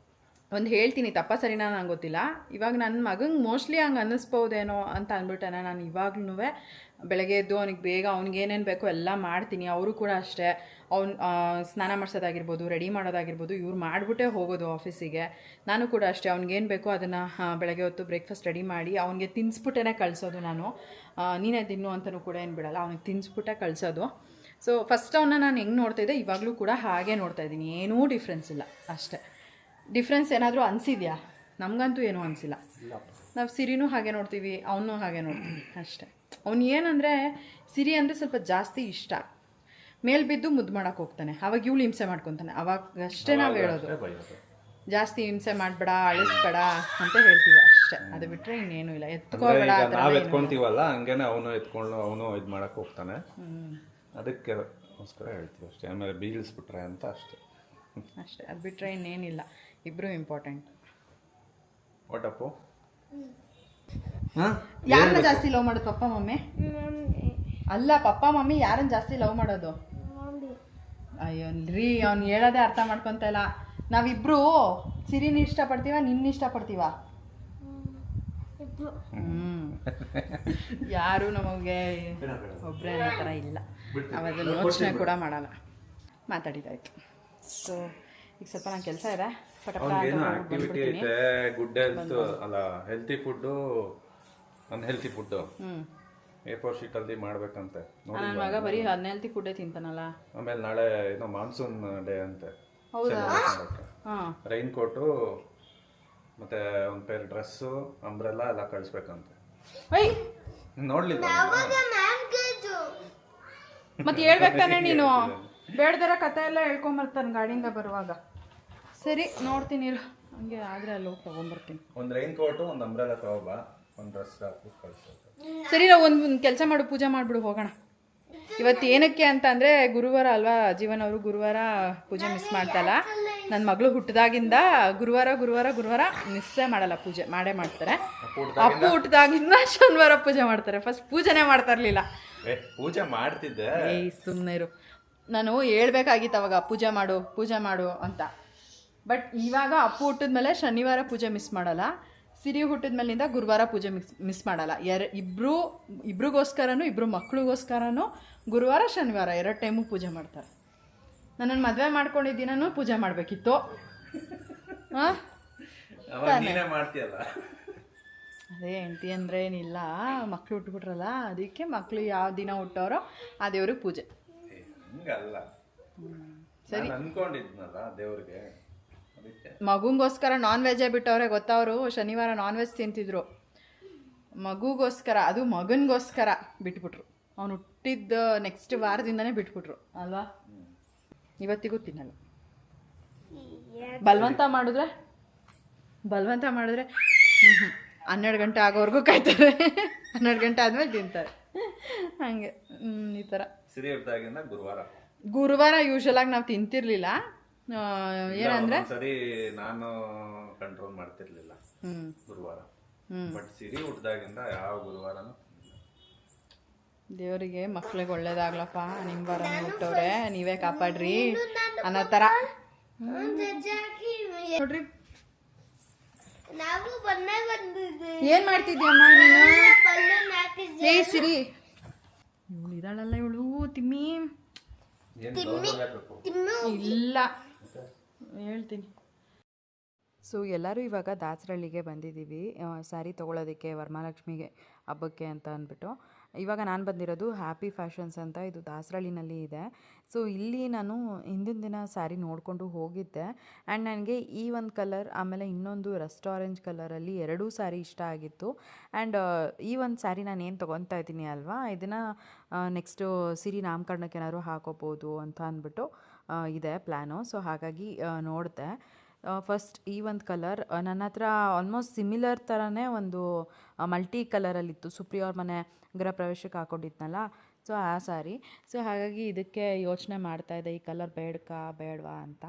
ಒಂದು ಹೇಳ್ತೀನಿ, ತಪ್ಪ ಸರಿನಾ ನಂಗೆ ಗೊತ್ತಿಲ್ಲ. ಇವಾಗ ನನ್ನ ಮಗಂಗೆ ಮೋಸ್ಟ್ಲಿ ಹಂಗೆ ಅನ್ನಿಸ್ಬೋದೇನೋ ಅಂತ ಅಂದ್ಬಿಟ್ಟೆ. ನಾನು ಇವಾಗ್ಲೂ ಬೆಳಗ್ಗೆ ಎದ್ದು ಅವ್ನಿಗೆ ಬೇಗ ಅವ್ನಿಗೇನೇನು ಬೇಕೋ ಎಲ್ಲ ಮಾಡ್ತೀನಿ. ಅವರು ಕೂಡ ಅಷ್ಟೇ. ಅವ್ನು ಸ್ನಾನ ಮಾಡಿಸೋದಾಗಿರ್ಬೋದು, ರೆಡಿ ಮಾಡೋದಾಗಿರ್ಬೋದು, ಇವ್ರು ಮಾಡಿಬಿಟ್ಟೇ ಹೋಗೋದು ಆಫೀಸಿಗೆ. ನಾನು ಕೂಡ ಅಷ್ಟೇ, ಅವ್ನಿಗೇನು ಬೇಕೋ ಅದನ್ನು ಬೆಳಗ್ಗೆ ಹೊತ್ತು ಬ್ರೇಕ್ಫಾಸ್ಟ್ ರೆಡಿ ಮಾಡಿ ಅವ್ನಿಗೆ ತಿನ್ನಿಸ್ಬಿಟ್ಟೇ ಕಳಿಸೋದು. ನಾನು ನೀನೇ ತಿನ್ನು ಅಂತಲೂ ಕೂಡ ಏನು ಬಿಡಲ್ಲ, ಅವ್ನಿಗೆ ತಿನ್ನಿಸ್ಬಿಟ್ಟೆ ಕಳಿಸೋದು. ಸೊ ಫಸ್ಟ್ ಅವನ್ನ ನಾನು ಹೆಂಗೆ ನೋಡ್ತಾಯಿದ್ದೆ, ಇವಾಗಲೂ ಕೂಡ ಹಾಗೆ ನೋಡ್ತಾಯಿದ್ದೀನಿ. ಏನೂ ಡಿಫ್ರೆನ್ಸ್ ಇಲ್ಲ ಅಷ್ಟೇ. ಡಿಫ್ರೆನ್ಸ್ ಏನಾದರೂ ಅನಿಸಿದ್ಯಾ? ನಮಗಂತೂ ಏನೂ ಅನಿಸಿಲ್ಲ. ನಾವು ಸಿರಿನೂ ಹಾಗೆ ನೋಡ್ತೀವಿ, ಅವನು ಹಾಗೆ ನೋಡ್ತೀವಿ ಅಷ್ಟೇ. ಅವ್ನು ಏನಂದರೆ, ಸಿರಿ ಅಂದರೆ ಸ್ವಲ್ಪ ಜಾಸ್ತಿ ಇಷ್ಟ. ಮೇಲ್ ಬಿದ್ದು ಮುದ್ದು ಮಾಡೋಕೆ ಹೋಗ್ತಾನೆ, ಅವಾಗ ಇವಳು ಹಿಂಸೆ ಮಾಡ್ಕೊತಾನೆ. ಅವಾಗ ಅಷ್ಟೇ ನಾವು ಹೇಳೋದು, ಜಾಸ್ತಿ ಹಿಂಸೆ ಮಾಡಬೇಡ, ಅಳಿಸ್ಬೇಡ ಅಂತ ಹೇಳ್ತೀವಿ ಅಷ್ಟೇ. ಅದು ಬಿಟ್ಟರೆ ಇನ್ನೇನು ಇಲ್ಲ. ಎತ್ಕೋಬೇಡ, ನಾವು ಎತ್ಕೊಂತೀವಲ್ಲ ಹಂಗೇನೆ ಅವನು ಎತ್ಕೊಂಡು ಅವನು ಇದು ಮಾಡಕ್ಕೆ ಹೋಗ್ತಾನೆ. ಅದಕ್ಕೋಸ್ಕರ ಹೇಳ್ತೀವಿ ಅಷ್ಟೇ. ಆಮೇಲೆ ಬೀಳಿಸ್ಬಿಟ್ರೆ ಅಂತ ಅಷ್ಟೇ. ಅದು ಬಿಟ್ಟರೆ ಇನ್ನೇನಿಲ್ಲ. ಇಬ್ಬರು ಇಂಪಾರ್ಟೆಂಟ್. ಒಟ್ಟಪ್ಪು ಯಾರನ್ನ ಜಾಸ್ತಿ ಲವ್ ಮಾಡೋದು, ಪಪ್ಪ ಮಮ್ಮಿ? ಅಲ್ಲ, ಪಪ್ಪ ಮಮ್ಮಿ ಯಾರನ್ನ ಜಾಸ್ತಿ ಲವ್ ಮಾಡೋದು? ಅಯ್ಯೋ ರೀ, ಅವ್ನು ಹೇಳೋದೇ ಅರ್ಥ ಮಾಡ್ಕೊತ ಇಲ್ಲ. ನಾವಿಬ್ರು ಸಿರಿನ ಇಷ್ಟಪಡ್ತೀವ, ನಿನ್ನ ಇಷ್ಟಪಡ್ತೀವ? ಯಾರು ನಮಗೆ ಒಬ್ಬರೇ ಅನ್ನೋ ಥರ ಇಲ್ಲ. ಅವಾಗೆಲ್ಲ ಯೋಚನೆ ಕೂಡ ಮಾಡಲ್ಲ. ಮಾತಾಡಿದಾಯ್ತು. ಸೊ ಈಗ ಸ್ವಲ್ಪ ನಂಗೆ ಕೆಲಸ ಇದೆ, ಆಕ್ಟಿವಿಟಿ ಐತೆ. ಗುಡ್ ಹೆಲ್ತ್ ಅಲ್ಲ, healthy food, unhealthy food A4 ಶೀಟಲ್ಲಿ ಮಾಡ್ಬೇಕಂತೆ. ನನ್ನ ಮಗ ಬರೀ ಅನ್ಹೆಲ್ತಿ ಫುಡ್ಡೇ ತಿಂತಾನಲ್ಲ. ಆಮೇಲೆ ನಾಳೆ ಏನೋ ಮಾನ್ಸೂನ್ ಡೇ ಅಂತೆ. ಹೌದಾ? ರೈನ್ ಕೋಟು ಮತ್ತೆ ಒಂದು ಪೇರ್ ಡ್ರೆಸ್ಸು, ಅಂಬ್ರೆಲ್ಲ ಎಲ್ಲ ಕಳಿಸ್ಬೇಕಂತೆ. ನೋಡ್ಲಿಲ್ಲ ಮತ್ತೆ ಹೇಳ್ಬೇಕು ತಾನೆ ನೀನು. ಬೇಡದರ ಕತೆ ಎಲ್ಲ ಹೇಳ್ಕೊಂಬರ್ತಾನೆ ಗಾಡಿಯಿಂದ ಬರುವಾಗ. ಸರಿ, ನೋಡ್ತೀನಿ ಇರು. ಹಂಗೆ ಆದರೆ ಅಲ್ಲಿ ಹೋಗಿ ತೊಗೊಂಬರ್ತೀನಿ. ಒಂದು ರೈನ್ ಕೋಟು, ಒಂದು ಅಂಬ್ರೆಲ್ಲ ತಗೋಬಾ, ಒಂದು ಡ್ರೆಸ್ ಹಾಕಿ ಕಳಿಸ್ಬೇಕು. ಸರಿ, ನಾವು ಒಂದು ಕೆಲಸ ಮಾಡು, ಪೂಜೆ ಮಾಡಿಬಿಡು, ಹೋಗೋಣ. ಇವತ್ತು ಏನಕ್ಕೆ ಅಂತ ಅಂದರೆ ಗುರುವಾರ ಅಲ್ವಾ, ಜೀವನ್ ಅವರು ಗುರುವಾರ ಪೂಜೆ ಮಿಸ್ ಮಾಡ್ತಲ್ಲ. ನನ್ನ ಮಗಳು ಹುಟ್ಟಿದಾಗಿಂದ ಗುರುವಾರ ಮಿಸ್ಸೇ ಮಾಡಲ್ಲ, ಪೂಜೆ ಮಾಡೇ ಮಾಡ್ತಾರೆ. ಅಪ್ಪು ಹುಟ್ಟಿದಾಗಿಂದ ಶನಿವಾರ ಪೂಜೆ ಮಾಡ್ತಾರೆ. ಫಸ್ಟ್ ಪೂಜೆನೇ ಮಾಡ್ತಾ ಇರಲಿಲ್ಲ. ಪೂಜೆ ಮಾಡ್ತಿದ್ದೆ. ಸುಮ್ಮನೆ ಇರು, ನಾನು ಹೇಳ್ಬೇಕಾಗಿತ್ತು ಅವಾಗ ಪೂಜೆ ಮಾಡು ಅಂತ. ಬಟ್ ಇವಾಗ ಅಪ್ಪು ಹುಟ್ಟಿದ್ಮೇಲೆ ಶನಿವಾರ ಪೂಜೆ ಮಿಸ್ ಮಾಡಲ್ಲ, ಸಿರಿ ಹುಟ್ಟಿದ್ಮೇಲಿಂದ ಗುರುವಾರ ಪೂಜೆ ಮಿಸ್ ಮಾಡಲ್ಲ. ಇಬ್ರಿಗೋಸ್ಕರನೂ, ಇಬ್ಬರು ಮಕ್ಳಿಗೋಸ್ಕರನೂ ಗುರುವಾರ ಶನಿವಾರ 2 ಟೈಮು ಪೂಜೆ ಮಾಡ್ತಾರೆ. ನನ್ನನ್ನು ಮದುವೆ ಮಾಡ್ಕೊಂಡಿದ್ದೀನೂ ಪೂಜೆ ಮಾಡಬೇಕಿತ್ತು. ಅದೇ ಹೆಂಡತಿ ಅಂದರೆ ಏನಿಲ್ಲ, ಮಕ್ಳು ಹುಟ್ಬಿಟ್ರಲ್ಲ, ಅದಕ್ಕೆ ಮಕ್ಳು ಯಾವ ದಿನ ಹುಟ್ಟೋರೋ ಆ ದೇವ್ರಿಗೆ ಪೂಜೆ. ಸರಿ, ಅನ್ಕೊಂಡಿದ್ನಲ್ಲ ದೇವ್ರಿಗೆ. ಮಗುಗೋಸ್ಕರ ನಾನ್ ವೆಜ್ಜೇ ಬಿಟ್ಟವ್ರೆ ಗೊತ್ತಾ. ಅವರು ಶನಿವಾರ ನಾನ್ ವೆಜ್ ತಿಂತಿದ್ರು. ಮಗುಗೋಸ್ಕರ, ಅದು ಮಗನಿಗೋಸ್ಕರ ಬಿಟ್ಬಿಟ್ರು. ಅವನು ಹುಟ್ಟಿದ್ದ ನೆಕ್ಸ್ಟ್ ವಾರದಿಂದನೇ ಬಿಟ್ಬಿಟ್ರು ಅಲ್ವಾ. ಇವತ್ತಿಗೂ ತಿನ್ನಲ್ಲ. ಬಲವಂತ ಮಾಡಿದ್ರೆ 12 ಗಂಟೆ ಆಗೋವರೆಗೂ ಕಾಯ್ತಾರೆ. 12 ಗಂಟೆ ಆದ್ಮೇಲೆ ತಿಂತಾರೆ. ಹಂಗೆ ಈ ಥರ. ಗುರುವಾರ ಯೂಶಲಾಗಿ ನಾವು ತಿಂತಿರ್ಲಿಲ್ಲ. ಏನಂದ್ರೆ ಸರಿ, ನಾನು ಕಂಟ್ರೋಲ್ ಮಾಡ್ತಿರ್ಲಿಲ್ಲ ಗುರುವಾರ. ಬಟ್ ಸಿರಿ ಹುಟ್ಟಿದಾಗಿಂದ ಯಾವ ಗುರುವಾರನೂ ದೇವರಿಗೆ ಮಕ್ಳಿಗೆ ಒಳ್ಳೇದಾಗ್ಲಪ್ಪ, ನಿಮ್ಮ ವಾರ ಹುಟ್ಟವ್ರೆ, ನೀವೇ ಕಾಪಾಡ್ರಿ ಅನ್ನೋ ಥರ ನೋಡ್ರಿ. ಏನ್ ಮಾಡ್ತಿದ್ಯಮ್ಮ ನೀನು? ಏ ಸಿರಿ, ಇವಳು ಇದಾಳಲ್ಲ, ಇವಳು ತಿಮ್ಮಿ ಇಲ್ಲ, ಹೇಳ್ತೀನಿ. ಸೊ ಎಲ್ಲರೂ ಇವಾಗ ದಾಸರಳ್ಳಿಗೆ ಬಂದಿದ್ದೀವಿ ಸ್ಯಾರಿ ತೊಗೊಳೋದಕ್ಕೆ, ವರಮಹಾಲಕ್ಷ್ಮಿಗೆ ಹಬ್ಬಕ್ಕೆ ಅಂತ ಅಂದ್ಬಿಟ್ಟು. ಇವಾಗ ನಾನು ಬಂದಿರೋದು ಹ್ಯಾಪಿ ಫ್ಯಾಷನ್ಸ್ ಅಂತ, ಇದು ದಾಸರಳ್ಳಿನಲ್ಲಿ ಇದೆ. ಸೊ ಇಲ್ಲಿ ನಾನು ಹಿಂದಿನ ದಿನ ಸ್ಯಾರಿ ನೋಡಿಕೊಂಡು ಹೋಗಿದ್ದೆ. ಆ್ಯಂಡ್ ನನಗೆ ಈ ಒಂದು ಕಲರ್, ಆಮೇಲೆ ಇನ್ನೊಂದು ರಸ್ಟ್ ಆರೆಂಜ್ ಕಲರಲ್ಲಿ 2 ಸ್ಯಾರಿ ಇಷ್ಟ ಆಗಿತ್ತು. ಆ್ಯಂಡ್ ಈ ಒಂದು ಸ್ಯಾರಿ ನಾನು ಏನು ತೊಗೊತಾ ಇದ್ದೀನಿ ಅಲ್ವಾ, ಇದನ್ನು ನೆಕ್ಸ್ಟು ಸಿರಿ ನಾಮಕರಣಕ್ಕೆ ಏನಾದ್ರು ಹಾಕೋಬೋದು ಅಂತ ಅಂದ್ಬಿಟ್ಟು ಇದೆ ಪ್ಲ್ಯಾನು. ಸೊ ಹಾಗಾಗಿ ನೋಡಿದೆ. ಫಸ್ಟ್ ಈ ಒಂದು ಕಲರ್ ನನ್ನ ಹತ್ರ ಆಲ್ಮೋಸ್ಟ್ ಸಿಮಿಲರ್ ಥರನೇ ಒಂದು ಮಲ್ಟಿ ಕಲರಲ್ಲಿತ್ತು, ಸುಪ್ರಿಯ ಅವ್ರ ಮನೆ ಗೃಹ ಪ್ರವೇಶಕ್ಕೆ ಹಾಕ್ಕೊಂಡಿದ್ನಲ್ಲ, ಸೊ ಆ ಸ್ಯಾರಿ. ಸೊ ಹಾಗಾಗಿ ಇದಕ್ಕೆ ಯೋಚನೆ ಮಾಡ್ತಾಯಿದ್ದೆ ಈ ಕಲರ್ ಬೇಡವಾ ಅಂತ.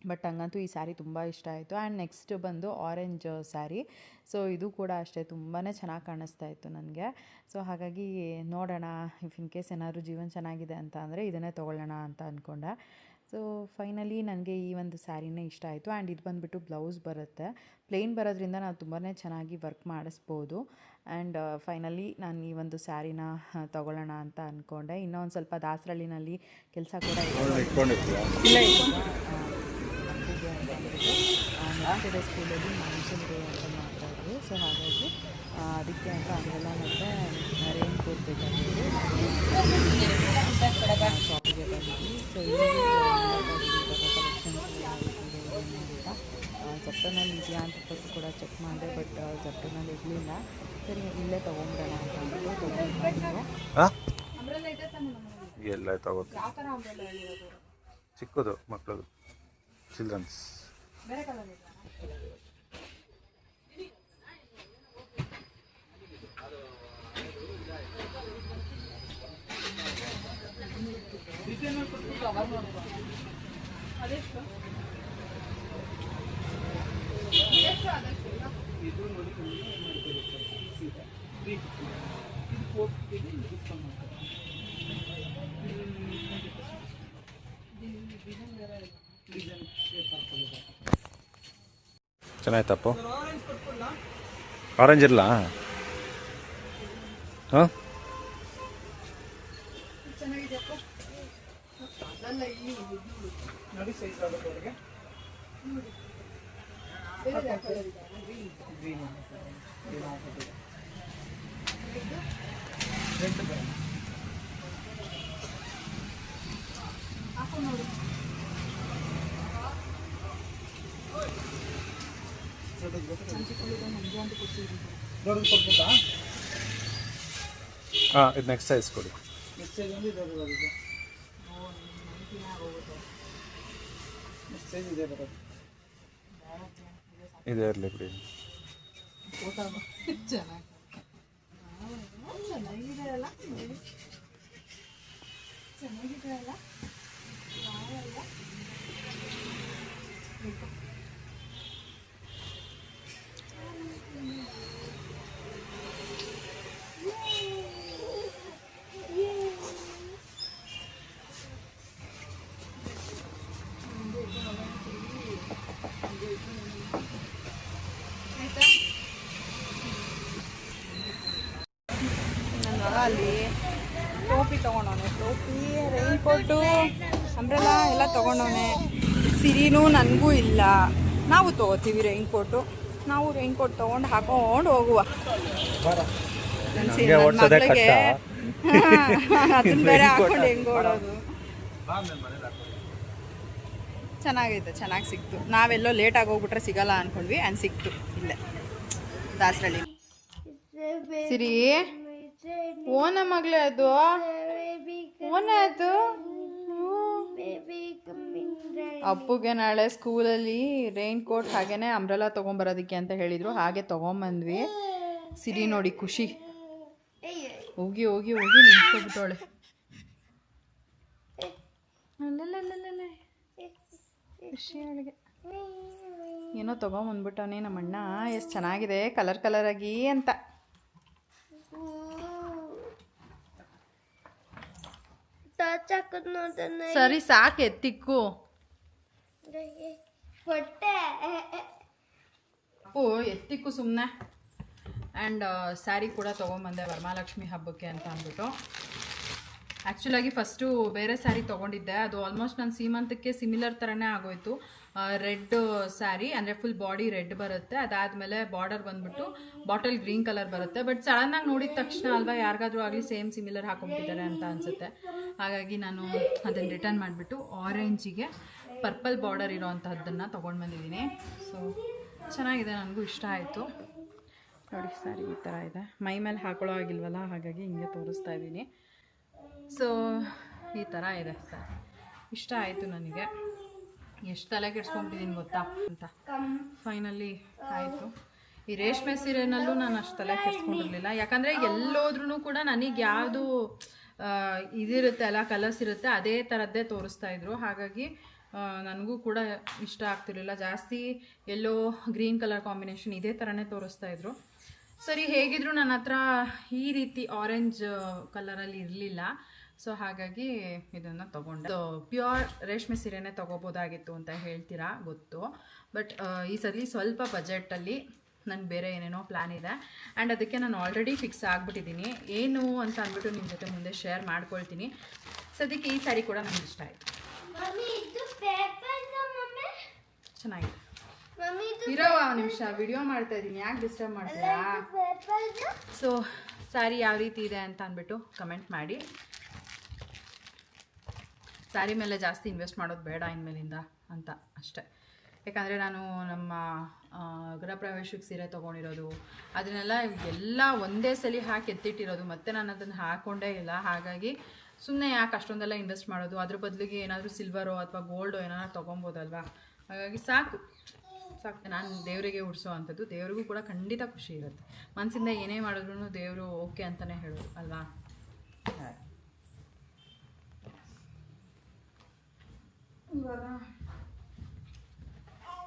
ಬಟ್ ಹಂಗಂತೂ ಈ ಸ್ಯಾರಿ ತುಂಬ ಇಷ್ಟ ಆಯಿತು. ಆ್ಯಂಡ್ ನೆಕ್ಸ್ಟ್ ಬಂದು ಆರೆಂಜ್ ಸ್ಯಾರಿ. ಸೊ ಇದು ಕೂಡ ಅಷ್ಟೇ ತುಂಬಾ ಚೆನ್ನಾಗಿ ಕಾಣಿಸ್ತಾ ಇತ್ತು ನನಗೆ. ಸೊ ಹಾಗಾಗಿ ನೋಡೋಣ, ಇಫ್ ಇನ್ ಕೇಸ್ ಏನಾದರೂ ಜೀವನ ಚೆನ್ನಾಗಿದೆ ಅಂತ ಅಂದರೆ ಇದನ್ನೇ ತೊಗೊಳ್ಳೋಣ ಅಂತ ಅಂದ್ಕೊಂಡೆ. ಸೊ ಫೈನಲಿ ನನಗೆ ಈ ಒಂದು ಸ್ಯಾರಿನೇ ಇಷ್ಟ ಆಯಿತು. ಆ್ಯಂಡ್ ಇದು ಬಂದುಬಿಟ್ಟು ಬ್ಲೌಸ್ ಬರುತ್ತೆ, ಪ್ಲೇನ್ ಬರೋದ್ರಿಂದ ನಾವು ತುಂಬಾ ಚೆನ್ನಾಗಿ ವರ್ಕ್ ಮಾಡಿಸ್ಬೋದು. ಆ್ಯಂಡ್ ಫೈನಲಿ ನಾನು ಈ ಒಂದು ಸ್ಯಾರಿನ ತೊಗೊಳ್ಳೋಣ ಅಂತ ಅಂದ್ಕೊಂಡೆ. ಇನ್ನೊಂದು ಸ್ವಲ್ಪ ದಾಸರಳ್ಳಿನಲ್ಲಿ ಕೆಲಸ ಕೂಡ ನೆಕ್ಸ್ಟ್ ಡೇ ಸ್ಕೂಲಲ್ಲಿ ಮಾನ್ಸೂನ್ ಡೇ ಅಂತ ಮಾಡ್ತಾಯಿದ್ರು. ಸೊ ಹಾಗಾಗಿ ಅದಕ್ಕೆ ಅಂತ ಅಂಗಲ್ಲ ಮತ್ತು ರೈನ್ ಕೋಟ್ ಬೇಕಾಗಿತ್ತು, ಶಾಪಿಗೆ ಬಂದಿದ್ವಿ. ಸೊ ಕಲೆಕ್ಷನ್ಸ್ ಅಂತ ಜಪ್ಟೋನಲ್ಲಿ ಇದೆಯಾ ಅಂತ ಫಸ್ಟ್ ಕೂಡ ಚೆಕ್ ಮಾಡಿದೆ, ಬಟ್ ಜಪ್ಟೋನಲ್ಲಿ ಇರಲಿಲ್ಲ. ಸರಿ ಇಲ್ಲೇ ತೊಗೊಂಬಿಡೋಣ ಅಂತ ಅಂದ್ಬಿಟ್ಟು ತೊಗೊಂಡು ಎಲ್ಲ ತಗೋದು. ಚಿಕ್ಕದು ಮಕ್ಕಳದು ಚಿಲ್ಡ್ರನ್ಸ್. ಬೇರೆ ಕಲರ್ ಇದೆ. ಅದೆಷ್ಟು ಚೆನ್ನಾಯ್ತಪ್ಪ. ಆರೆಂಜ್ ಇರಲ್ಲ? ಹಾಂ ಚೆನ್ನಾಗಿದೆಯಪ್ಪ. ಅದಲ್ಲ ಇಲ್ಲಿ ನೋಡಿ ಸೈಜ್ ಆಗುತ್ತೆ ಅವರಿಗೆ. ಹಾಕು ನೋಡಿ. ಹಾಂ, ಇದು ನೆಕ್ಸ್ಟ್ ಸೈಜ್ ಕೊಡಿ. ಇದೇ ಇರಲಿ ಬಿಡಿ. ಚೆನ್ನಾಗಿದೆ ಅಲ್ಲ, ಚೆನ್ನಾಗಿದೆ ಅಲ್ಲ. ನನ್ನ ಮಗ ಅಲ್ಲಿ ಟೋಪಿ ತೊಗೊಂಡವನೆ, ಟೋಪಿ, ರೈನ್ ಕೋಟು, ಅಂಬ್ರೆಲಾ ಎಲ್ಲ ತೊಗೊಂಡವನೆ. ಸಿರಿನೂ ನನಗೂ ಇಲ್ಲ. ನಾವು ತೊಗೋತೀವಿ ರೈನ್ ಕೋಟು. ನಾವು ರೈನ್ ಕೋಟ್ ತೊಗೊಂಡು ಹಾಕೊಂಡು ಹೋಗುವ. ಮಗಳಿಗೆ ಅದನ್ನ ಬೇರೆ ಹಾಕೊಂಡು ಹೆಂಗೆ ಓಡೋದು. ಚೆನ್ನಾಗೈತೆ, ಚೆನ್ನಾಗಿ ಸಿಕ್ತು. ನಾವೆಲ್ಲೋ ಲೇಟಾಗಿ ಹೋಗ್ಬಿಟ್ರೆ ಸಿಗಲ್ಲ ಅಂದ್ಕೊಂಡ್ವಿ, ಆ್ಯಂಡ್ ಸಿಕ್ತು ಇಲ್ಲೇ ದಾಸರಳ್ಳಿ. ಸಿರಿ ಓನ ಮಗಳೇ, ಅದು ಓನ ಅದು. ಅಪ್ಪುಗೆ ನಾಳೆ ಸ್ಕೂಲಲ್ಲಿ ರೈನ್ ಕೋಟ್ ಹಾಗೇನೆ ಅಂಬ್ರೆಲಾ ತೊಗೊಂಬರೋದಕ್ಕೆ ಅಂತ ಹೇಳಿದರು. ಹಾಗೆ ತೊಗೊಂಬಂದ್ವಿ. ಸಿರಿ ನೋಡಿ ಖುಷಿ, ಹೋಗಿ ಹೋಗಿ ಹೋಗಿ ನಿಂತ್ಕೊಬಿಟ್ಟವಳೆ. ಅಲ್ಲಲ್ಲಲ್ಲಲ್ಲ ಖುಷಿ ಅವಳಿಗೆ. ಏನೋ ತೊಗೊಂಬಂದ್ಬಿಟ್ಟವನೇ ನಮ್ಮಣ್ಣ. ಎಷ್ಟು ಚೆನ್ನಾಗಿದೆ ಕಲರ್ ಕಲರಾಗಿ ಅಂತ. ಸರಿ ಸಾಕು, ಎತ್ತಿಕ್ಕು. ಅಪ್ಪು ಎತ್ತಿಕ್ಕು ಸುಮ್ಮನೆ. ಆ್ಯಂಡ್ ಸ್ಯಾರಿ ಕೂಡ ತೊಗೊಂಬಂದೆ ವರಮಹಾಲಕ್ಷ್ಮಿ ಹಬ್ಬಕ್ಕೆ ಅಂತ ಅಂದ್ಬಿಟ್ಟು. ಆ್ಯಕ್ಚುಲಾಗಿ ಫಸ್ಟು ಬೇರೆ ಸ್ಯಾರಿ ತೊಗೊಂಡಿದ್ದೆ. ಅದು ಆಲ್ಮೋಸ್ಟ್ ನನ್ನ ಸೀಮಂತಕ್ಕೆ ಸಿಮಿಲರ್ ಥರನೇ ಆಗೋಯ್ತು. ರೆಡ್ ಸ್ಯಾರಿ, ಅಂದರೆ ಫುಲ್ ಬಾಡಿ ರೆಡ್ ಬರುತ್ತೆ. ಅದಾದಮೇಲೆ ಬಾರ್ಡರ್ ಬಂದ್ಬಿಟ್ಟು ಬಾಟಲ್ ಗ್ರೀನ್ ಕಲರ್ ಬರುತ್ತೆ. ಬಟ್ ಸಡನ್ನಾಗಿ ನೋಡಿದ ತಕ್ಷಣ ಅಲ್ವಾ ಯಾರಿಗಾದ್ರೂ ಆಗಲಿ ಸೇಮ್ ಸಿಮಿಲರ್ ಹಾಕೊಂಡ್ಬಿಟ್ಟಿದ್ದಾರೆ ಅಂತ ಅನಿಸುತ್ತೆ. ಹಾಗಾಗಿ ನಾನು ಅದನ್ನು ರಿಟರ್ನ್ ಮಾಡಿಬಿಟ್ಟು ಆರೆಂಜಿಗೆ ಪರ್ಪಲ್ ಬಾರ್ಡರ್ ಇರೋ ಅಂಥದ್ದನ್ನು ತೊಗೊಂಡು ಬಂದಿದ್ದೀನಿ. ಸೊ ಚೆನ್ನಾಗಿದೆ, ನನಗೂ ಇಷ್ಟ ಆಯಿತು. ನೋಡಿ ಸ್ಯಾರಿ ಈ ಥರ ಇದೆ. ಮೈ ಮೇಲೆ ಹಾಕೊಳ್ಳೋ ಆಗಿಲ್ವಲ್ಲ, ಹಾಗಾಗಿ ಹಿಂಗೆ ತೋರಿಸ್ತಾ ಇದ್ದೀನಿ. ಸೊ ಈ ಥರ ಇದೆ ಸರ್. ಇಷ್ಟ ಆಯಿತು ನನಗೆ. ಎಷ್ಟು ತಲೆ ಕೆಡ್ಸ್ಕೊಂಬಿಟ್ಟಿದ್ದೀನಿ ಗೊತ್ತಾ ಅಂತ. ಫೈನಲಿ ಆಯಿತು. ಈ ರೇಷ್ಮೆ ಸೀರೆನಲ್ಲೂ ನಾನು ಅಷ್ಟು ತಲೆ ಕೆಡ್ಸ್ಕೊಂಡಿರಲಿಲ್ಲ, ಯಾಕಂದರೆ ಎಲ್ಲೋದ್ರೂ ಕೂಡ ನನಗೆ ಯಾವುದು ಇದಿರುತ್ತೆ ಅಲ್ಲ, ಕಲರ್ಸ್ ಇರುತ್ತೆ ಅದೇ ಥರದ್ದೇ ತೋರಿಸ್ತಾ ಇದ್ರು. ಹಾಗಾಗಿ ನನಗೂ ಕೂಡ ಇಷ್ಟ ಆಗ್ತಿರ್ಲಿಲ್ಲ. ಜಾಸ್ತಿ ಎಲ್ಲೋ ಗ್ರೀನ್ ಕಲರ್ ಕಾಂಬಿನೇಷನ್ ಇದೇ ಥರನೇ ತೋರಿಸ್ತಾ ಇದ್ರು. ಸರಿ, ಹೇಗಿದ್ರು ನನ್ನ ಹತ್ರ ಈ ರೀತಿ ಆರೆಂಜ್ ಕಲರಲ್ಲಿ ಇರಲಿಲ್ಲ. ಸೊ ಹಾಗಾಗಿ ಇದನ್ನು ತೊಗೊಂಡೆ. ಪ್ಯೂರ್ ರೇಷ್ಮೆ ಸೀರೆನೇ ತೊಗೋಬೋದಾಗಿತ್ತು ಅಂತ ಹೇಳ್ತೀರಾ, ಗೊತ್ತು. ಬಟ್ ಈ ಸರಿ ಸ್ವಲ್ಪ ಬಜೆಟಲ್ಲಿ ನನಗೆ ಬೇರೆ ಏನೇನೋ ಪ್ಲ್ಯಾನ್ ಇದೆ. ಆ್ಯಂಡ್ ಅದಕ್ಕೆ ನಾನು ಆಲ್ರೆಡಿ ಫಿಕ್ಸ್ ಆಗಿಬಿಟ್ಟಿದ್ದೀನಿ. ಏನು ಅಂತ ಅಂದ್ಬಿಟ್ಟು ನಿಮ್ಮ ಜೊತೆ ಮುಂದೆ ಶೇರ್ ಮಾಡ್ಕೊಳ್ತೀನಿ. ಸದ್ಯಕ್ಕೆ ಈ ಸ್ಯಾರಿ ಕೂಡ ನನಗೆ ಇಷ್ಟ ಆಯಿತು, ಚೆನ್ನಾಗಿದೆ. ಇರೋ ನಿಮಿಷ ವಿಡಿಯೋ ಮಾಡ್ತಾ ಇದ್ದೀನಿ, ಯಾಕೆ ಡಿಸ್ಟರ್ಬ್ ಮಾಡ್ತೀರಾ? ಸೊ ಸ್ಯಾರಿ ಯಾವ ರೀತಿ ಇದೆ ಅಂತ ಅಂದ್ಬಿಟ್ಟು ಕಮೆಂಟ್ ಮಾಡಿ. ಸ್ಯಾರಿ ಮೇಲೆ ಜಾಸ್ತಿ ಇನ್ವೆಸ್ಟ್ ಮಾಡೋದು ಬೇಡ ಇನ್ಮೇಲಿಂದ ಅಂತ ಅಷ್ಟೇ. ಯಾಕಂದರೆ ನಾನು ನಮ್ಮ ಗೃಹ ಪ್ರವೇಶಕ್ಕೆ ಸೀರೆ ತೊಗೊಂಡಿರೋದು ಅದನ್ನೆಲ್ಲ ಎಲ್ಲ ಒಂದೇ ಸಲ ಹಾಕಿ ಎತ್ತಿಟ್ಟಿರೋದು, ಮತ್ತು ನಾನು ಅದನ್ನು ಹಾಕ್ಕೊಂಡೇ ಇಲ್ಲ. ಹಾಗಾಗಿ ಸುಮ್ಮನೆ ಯಾಕೆ ಅಷ್ಟೊಂದೆಲ್ಲ ಇನ್ವೆಸ್ಟ್ ಮಾಡೋದು, ಅದ್ರ ಬದಲಿಗೆ ಏನಾದರೂ ಸಿಲ್ವರೋ ಅಥವಾ ಗೋಲ್ಡೋ ಏನಾದ್ರು ತೊಗೊಬೋದಲ್ವಾ. ಹಾಗಾಗಿ ಸಾಕು ನಾನು ದೇವರಿಗೆ ಉಡಿಸೋ ಅಂಥದ್ದು. ದೇವ್ರಿಗೂ ಕೂಡ ಖಂಡಿತ ಖುಷಿ ಇರುತ್ತೆ. ಮನಸ್ಸಿಂದ ಏನೇ ಮಾಡಿದ್ರು ದೇವರು ಓಕೆ ಅಂತಲೇ ಹೇಳೋದು ಅಲ್ವಾ. ಇವಾಗ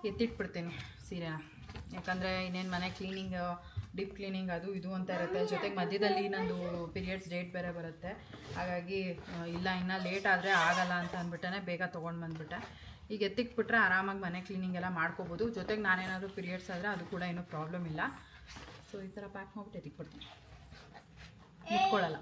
ಎತ್ತಿಟ್ಬಿಡ್ತೀನಿ ಸೀರೆನ, ಯಾಕಂದರೆ ಇನ್ನೇನು ಮನೆ ಕ್ಲೀನಿಂಗ್, ಡೀಪ್ ಕ್ಲೀನಿಂಗ್ ಅದು ಇದು ಅಂತ ಇರುತ್ತೆ. ಜೊತೆಗೆ ಮಧ್ಯದಲ್ಲಿ ನಂದು ಪೀರಿಯಡ್ಸ್ ಡೇಟ್ ಬೇರೆ ಬರುತ್ತೆ. ಹಾಗಾಗಿ ಇಲ್ಲ ಇನ್ನೂ ಲೇಟ್ ಆದರೆ ಆಗಲ್ಲ ಅಂತ ಅಂದ್ಬಿಟ್ಟೆ ಬೇಗ ತೊಗೊಂಡು ಬಂದುಬಿಟ್ಟೆ. ಈಗ ಎತ್ತಿಕ್ಬಿಟ್ರೆ ಆರಾಮಾಗಿ ಮನೆ ಕ್ಲೀನಿಂಗ್ ಎಲ್ಲ ಮಾಡ್ಕೋಬೋದು. ಜೊತೆಗೆ ನಾನೇನಾದರೂ ಪೀರಿಯಡ್ಸ್ ಆದರೆ ಅದು ಕೂಡ ಏನೂ ಪ್ರಾಬ್ಲಮ್ ಇಲ್ಲ. ಸೊ ಈ ಥರ ಪ್ಯಾಕ್ ಮಾಡಿಬಿಟ್ಟು ಎತ್ತಿಕ್ಬಿಡ್ತೀನಿ, ಮುಟ್ಕೊಳ್ಳಲ್ಲ.